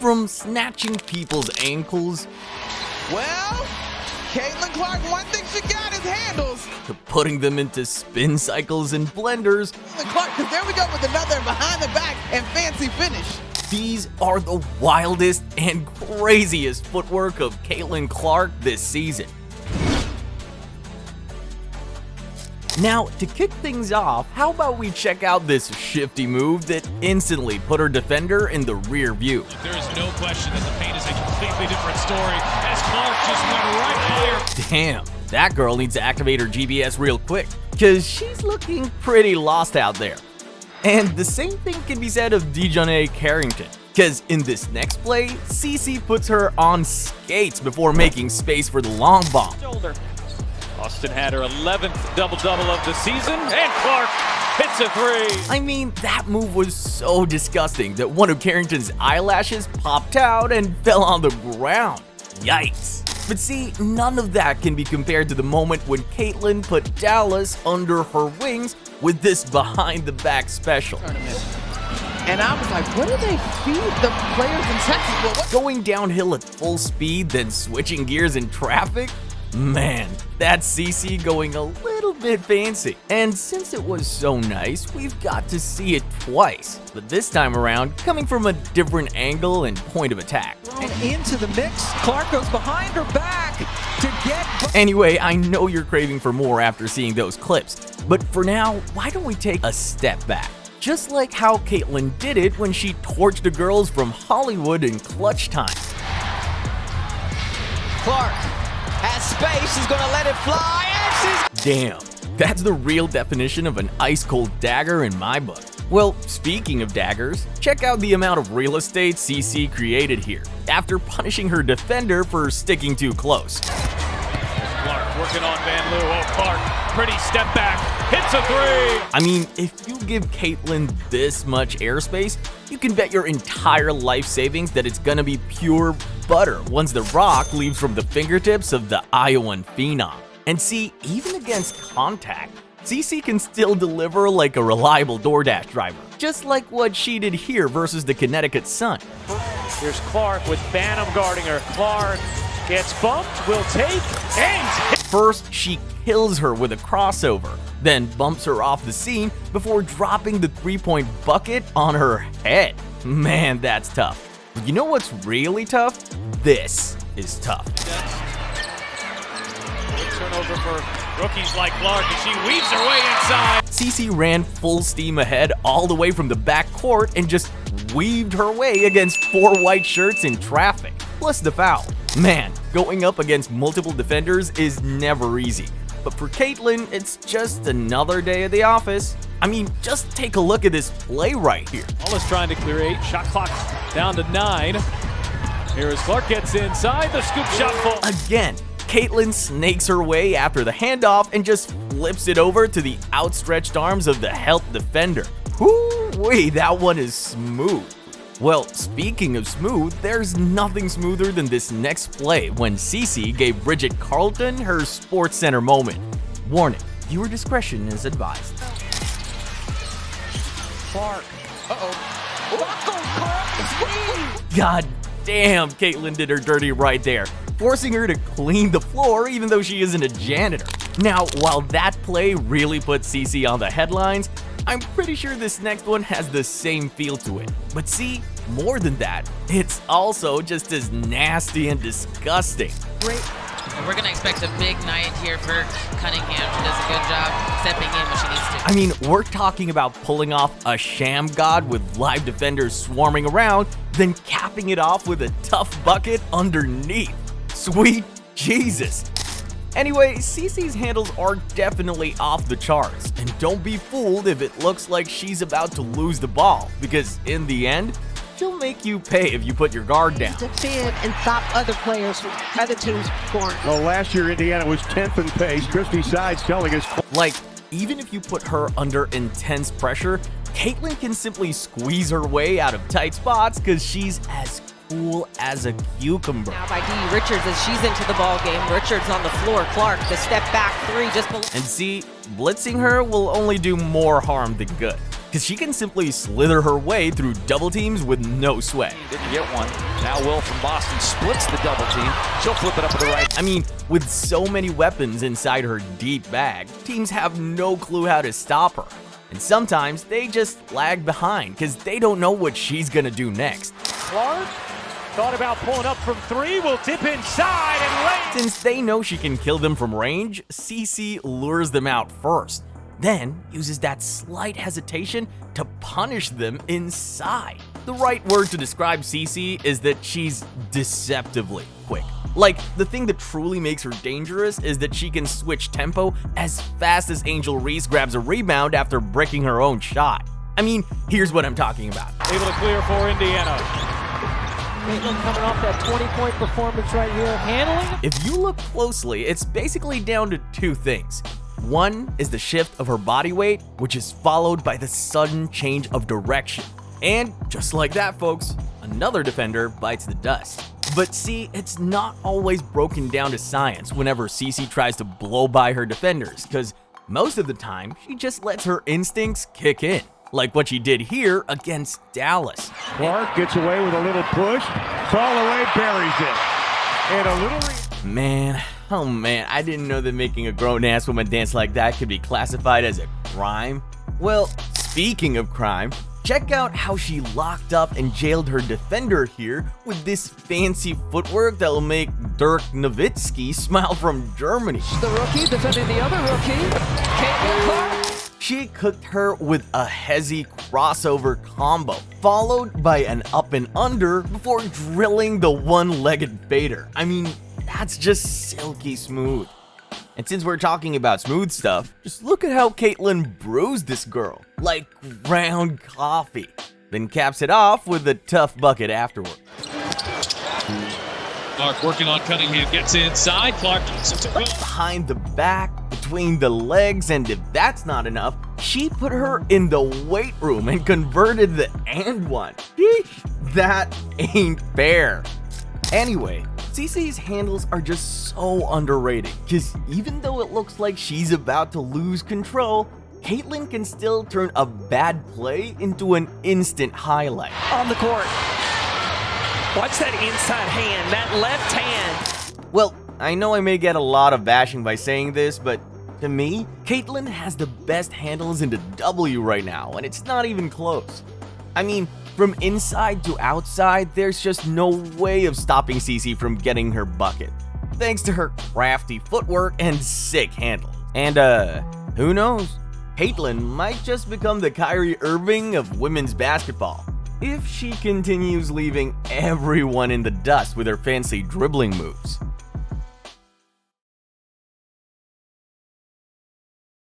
from snatching people's ankles, Well, Caitlin Clark, one thing she got is handles. to putting them into spin cycles and blenders, Caitlin Clark, because there we go with another behind the back and fancy finish. these are the wildest and craziest footwork of Caitlin Clark this season. Now, to kick things off, how about we check out this shifty move that instantly put her defender in the rear view. There is no question that the paint is a completely different story as Clark just went right by her. Damn, that girl needs to activate her GBS real quick, cause she's looking pretty lost out there. And the same thing can be said of Dejanay Carrington, cause in this next play, Cece puts her on skates before making space for the long bomb. Shoulder. Austin had her 11th double-double of the season, and Clark hits a three. I mean, that move was so disgusting that one of Carrington's eyelashes popped out and fell on the ground. Yikes. But see, none of that can be compared to the moment when Caitlin put Dallas under her wings with this behind-the-back special. And I was like, what do they feed the players in Texas? Well, what? Going downhill at full speed, then switching gears in traffic? Man, that's Cece going a little bit fancy. And since it was so nice, we've got to see it twice. But this time around, coming from a different angle and point of attack. And into the mix, Clark goes behind her back to get... Anyway, I know you're craving for more after seeing those clips. But for now, why don't we take a step back? Just like how Caitlin did it when she torched the girls from Hollywood in clutch time. Clark has space, she's gonna let it fly, and she's... Damn, that's the real definition of an ice-cold dagger in my book. Well, speaking of daggers, check out the amount of real estate Cece created here, after punishing her defender for sticking too close. Clark working on Van Loo. Oh, Clark, pretty step back, hits a three. I mean, if you give Caitlin this much airspace, you can bet your entire life savings that it's gonna be pure butter once the rock leaves from the fingertips of the Iowan phenom. And see, even against contact, Cece can still deliver like a reliable DoorDash driver, just like what she did here versus the Connecticut Sun. Here's Clark with Banham guarding her. Clark gets bumped, will take, and... First, she kills her with a crossover, then bumps her off the scene before dropping the three-point bucket on her head. Man, that's tough. But you know what's really tough? This is tough. Good turnover for rookies like Clark, and she weaves her way inside. Cece ran full steam ahead all the way from the back court and just weaved her way against 4 white shirts in traffic, plus the foul. Man, going up against multiple defenders is never easy. But for Caitlin, it's just another day at the office. I mean, just take a look at this play right here. Wallace trying to clear 8, shot clock down to 9. Here as Clark gets inside, the scoop shot full. Again, Caitlin snakes her way after the handoff and just flips it over to the outstretched arms of the health defender. Whoo-wee, that one is smooth. Well, speaking of smooth, there's nothing smoother than this next play when Cece gave Bridget Carlton her SportsCenter moment. Warning, viewer discretion is advised. Clark. God damn, Caitlin did her dirty right there, forcing her to clean the floor even though she isn't a janitor. Now, while that play really put Cece on the headlines, I'm pretty sure this next one has the same feel to it. But see, more than that, it's also just as nasty and disgusting. Great. We're going to expect a big night here for Cunningham. She does a good job stepping in when she needs to. I mean, we're talking about pulling off a sham god with live defenders swarming around, then capping it off with a tough bucket underneath. Sweet Jesus. Anyway, Cece's handles are definitely off the charts, and don't be fooled if it looks like she's about to lose the ball, because in the end, she'll make you pay if you put your guard down. Defend and stop other players from other teams scoring. Well, last year Indiana was 10th in pace. Christy Sides telling us. Like, even if you put her under intense pressure, Caitlin can simply squeeze her way out of tight spots because she's as cool as a cucumber. Now by Dee Richards as she's into the ball game. Richards on the floor. Clark, the step back 3 just below. And see, blitzing her will only do more harm than good. because she can simply slither her way through double teams with no sweat. Didn't get one. Now Will from Boston splits the double team. She'll flip it up to the right. I mean, with so many weapons inside her deep bag, teams have no clue how to stop her. And sometimes they just lag behind because they don't know what she's gonna do next. Clark thought about pulling up from three, will dip inside and lay. Since they know she can kill them from range, CC lures them out first, then uses that slight hesitation to punish them inside. The right word to describe CC is that she's deceptively quick. Like, the thing that truly makes her dangerous is that she can switch tempo as fast as Angel Reese grabs a rebound after breaking her own shot. I mean, here's what I'm talking about. Able to clear for Indiana. Caitlin coming off that 20-point performance right here, handling. If you look closely, it's basically down to two things. One is the shift of her body weight, which is followed by the sudden change of direction. And just like that, folks, another defender bites the dust. But see, it's not always broken down to science whenever CC tries to blow by her defenders, because most of the time, she just lets her instincts kick in, like what she did here against Dallas. Clark gets away with a little push. Fall away, buries it. And a little... Man, oh man, I didn't know that making a grown-ass woman dance like that could be classified as a crime. Well, speaking of crime, check out how she locked up and jailed her defender here with this fancy footwork that'll make Dirk Nowitzki smile from Germany. The rookie defending the other rookie. Caitlin Clark. She cooked her with a hezzy crossover combo, followed by an up and under before drilling the one-legged fader. I mean, that's just silky smooth. And since we're talking about smooth stuff, just look at how Caitlin bruised this girl, like ground coffee, then caps it off with a tough bucket afterward. Clark working on Cunningham, gets inside. Clark gets it to Will. Behind the back, between the legs, and if that's not enough, she put her in the weight room and converted the and one. Sheesh, that ain't fair. Anyway, CC's handles are just so underrated, because even though it looks like she's about to lose control, Caitlin can still turn a bad play into an instant highlight. On the court. Watch that inside hand, that left hand. Well, I know I may get a lot of bashing by saying this, but to me, Caitlin has the best handles in the W right now, and it's not even close. I mean, from inside to outside, there's just no way of stopping CC from getting her bucket, thanks to her crafty footwork and sick handle. And who knows? Caitlin might just become the Kyrie Irving of women's basketball if she continues leaving everyone in the dust with her fancy dribbling moves.